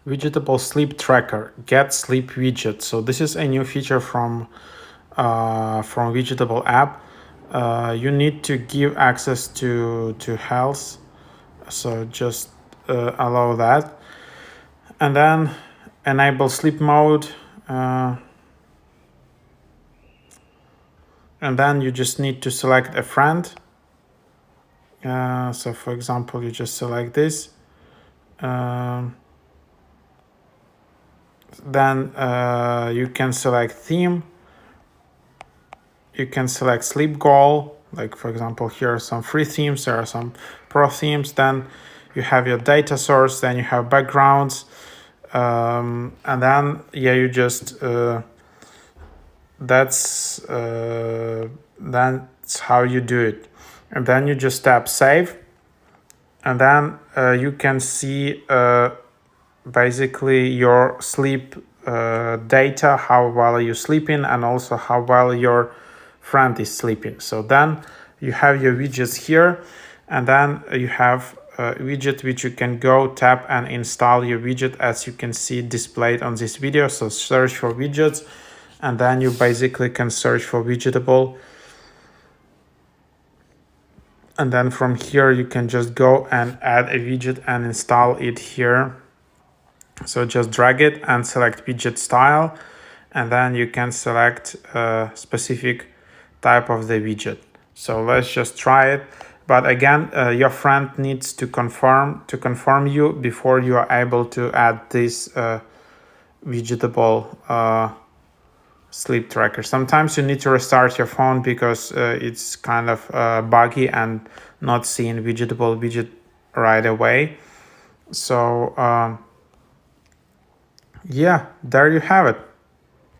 Widgetable Sleep Tracker, Get Sleep Widget. So this is a new feature from Widgetable app. You need to give access to health, so just allow that, and then enable sleep mode, and then you just need to select a friend. So for example, you just select this. Then you can select theme. You can select sleep goal. Like for example, here are some free themes. There are some pro themes. Then you have your data source. Then you have backgrounds. And then you just that's how you do it. And then you just tap save. And then you can see basically your sleep data, how well are you sleeping, and also how well your friend is sleeping. So then you have your widgets here, and then you have a widget which you can go tap and install your widget, as you can see displayed on this video. So search for widgets, and then you basically can search for Widgetable. And then from here you can just go and add a widget and install it here. So just drag it and select widget style, and then you can select a specific type of the widget. So let's just try it. But again, your friend needs to confirm you before you are able to add this widgetable sleep tracker. Sometimes you need to restart your phone because it's kind of buggy and not seeing widgetable widget right away. So yeah, there you have it.